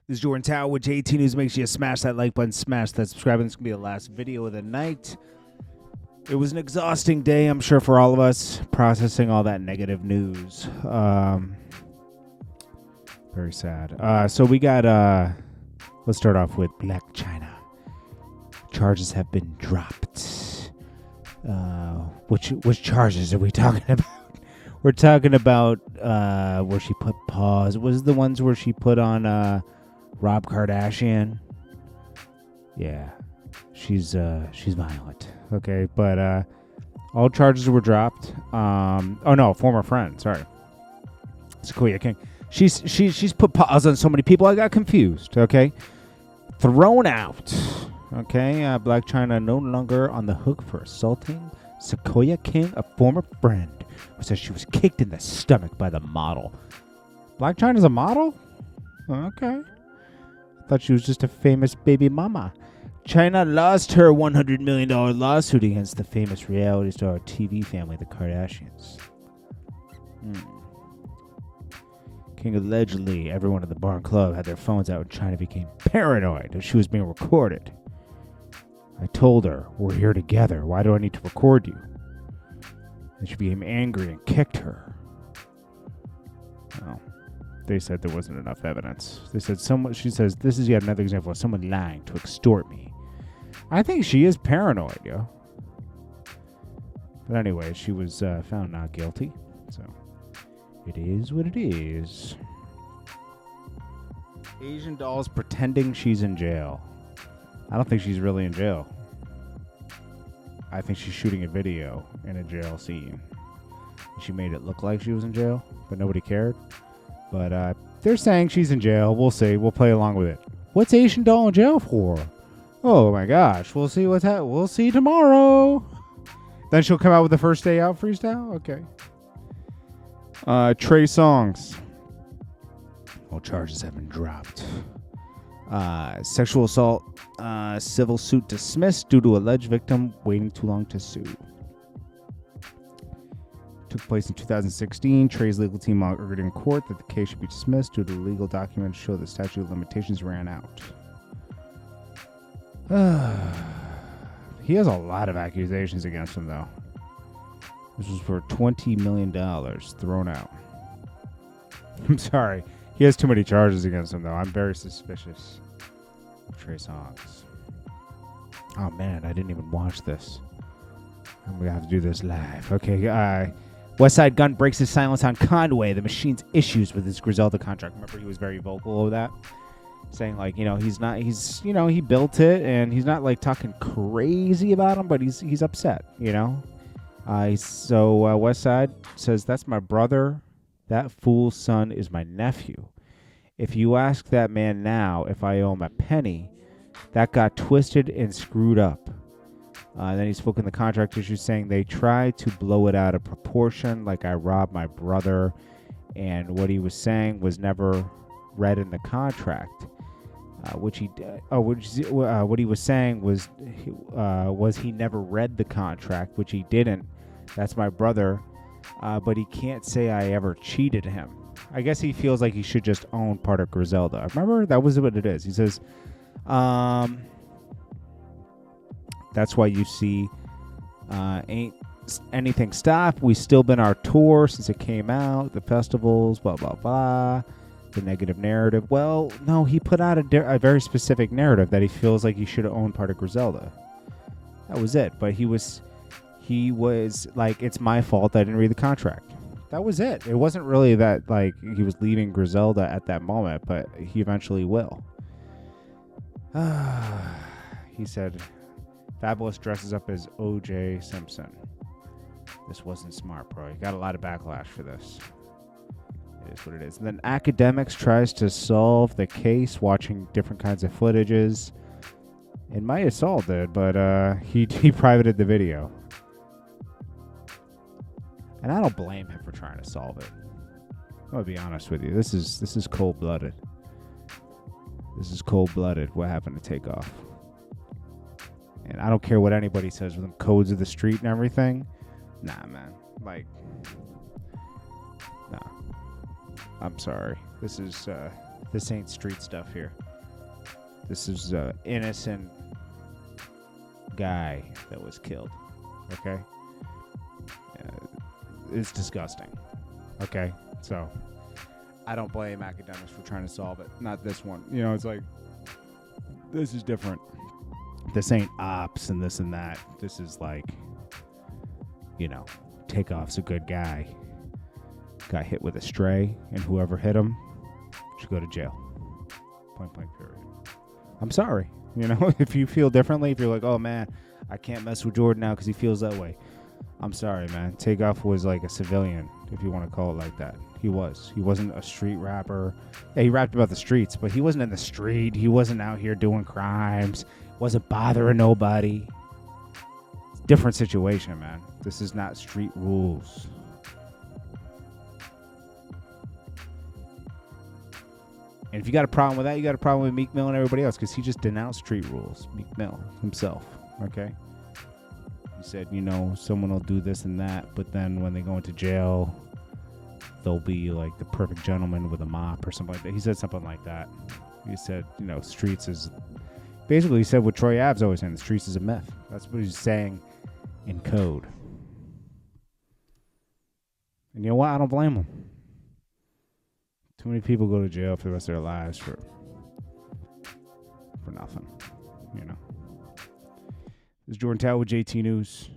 This is Jordan Tower with JT News. Make sure you smash that like button, smash that subscribe button. This is going to be the last video of the night. It was an exhausting day, I'm sure, for all of us, processing all that negative news. Very sad. So we got, let's start off with Blac Chyna. Charges have been dropped. Which charges are we talking about? We're talking about where she put pause. Was the ones where she put on Rob Kardashian? Yeah, she's violent. Okay, but all charges were dropped. Oh no, former friend. Sorry, Sequoia King. She's put pause on so many people. I got confused. Okay, thrown out. Okay, Blac Chyna no longer on the hook for assaulting Sequoia King, a former friend who says she was kicked in the stomach by the model. Blac Chyna's a model? Okay. I thought she was just a famous baby mama. Chyna lost her $100 million lawsuit against the famous reality star TV family, the Kardashians. King allegedly, everyone at the bar and club had their phones out and Chyna became paranoid as she was being recorded. I told her, we're here together. Why do I need to record you? And she became angry and kicked her. Well, they said there wasn't enough evidence. They said she says, this is yet another example of someone lying to extort me. I think she is paranoid, yo. But anyway, she was found not guilty. So, it is what it is. Asian dolls pretending she's in jail. I don't think she's really in jail. I think she's shooting a video in a jail scene. She made it look like she was in jail, but nobody cared. But they're saying she's in jail. We'll see. We'll play along with it. What's Asian doll in jail for? Oh my gosh. We'll see what's happening. We'll see tomorrow. Then she'll come out with the first day out freestyle? Okay. Trey SOngz. All charges have been dropped. Sexual assault civil suit dismissed due to alleged victim waiting too long to sue. Took place in 2016. Trey's legal team argued in court that the case should be dismissed due to legal documents show the statute of limitations ran out. He has a lot of accusations against him, though. This was for $20 million thrown out. I'm sorry. He has too many charges against him, though. I'm very suspicious of Trey SOngz. Oh, man, I didn't even watch this. I'm going to have to do this live. Okay, Westside Gunn breaks his silence on Conway, the Machine's issues with his Griselda contract. Remember, he was very vocal over that? Saying, like, he built it, and he's not, like, talking crazy about him, but he's upset, you know? So Westside says, that's my brother. That fool's son is my nephew. If you ask that man now if I owe him a penny, that got twisted and screwed up. Then he spoke in the contract issue saying they tried to blow it out of proportion, like I robbed my brother, and what he was saying was never read in the contract. What he was saying was he never read the contract, which he didn't. That's my brother. But he can't say I ever cheated him. I guess he feels like he should just own part of Griselda. Remember? That was what it is. He says, that's why you see ain't anything stopped. We still been our tour since it came out. The festivals, blah, blah, blah. The negative narrative. Well, no, he put out a very specific narrative that he feels like he should have owned part of Griselda. That was it. But he was like, it's my fault I didn't read the contract. That was it. It wasn't really that, like, he was leaving Griselda at that moment, but he eventually will. He said, Fabulous dresses up as O.J. Simpson. This wasn't smart, bro. You got a lot of backlash for this. It is what it is. And then Akademiks tries to solve the case watching different kinds of footages. It might have solved it, but he privated the video. And I don't blame him for trying to solve it. I'm going to be honest with you. This is cold-blooded. This is cold-blooded what happened to Takeoff. And I don't care what anybody says with them codes of the street and everything. Nah, man. Like, nah. I'm sorry. This is This ain't street stuff here. This is an innocent guy that was killed. Okay? It's disgusting. Okay? So, I don't blame Akademiks for trying to solve it. Not this one. You know, it's like, this is different. This ain't ops and this and that. This is like, you know, Takeoff's a good guy. Got hit with a stray, and whoever hit him should go to jail. Point blank period. I'm sorry. You know, if you feel differently, if you're like, oh man, I can't mess with Jordan now because he feels that way. I'm sorry, man. Takeoff was like a civilian, if you want to call it like that. He was. He wasn't a street rapper. Yeah, he rapped about the streets, but he wasn't in the street. He wasn't out here doing crimes. Wasn't bothering nobody. It's a different situation, man. This is not street rules. And if you got a problem with that, you got a problem with Meek Mill and everybody else, because he just denounced street rules. Meek Mill himself, okay? He said, you know, someone will do this and that, but then when they go into jail, they'll be like the perfect gentleman with a mop or something like that. He said something like that. He said, you know, streets is... Basically, he said what Troy Ab's always saying, the streets is a myth. That's what he's saying in code. And you know what? I don't blame him. Too many people go to jail for the rest of their lives for nothing, you know. This is Jordan Tower with JT News.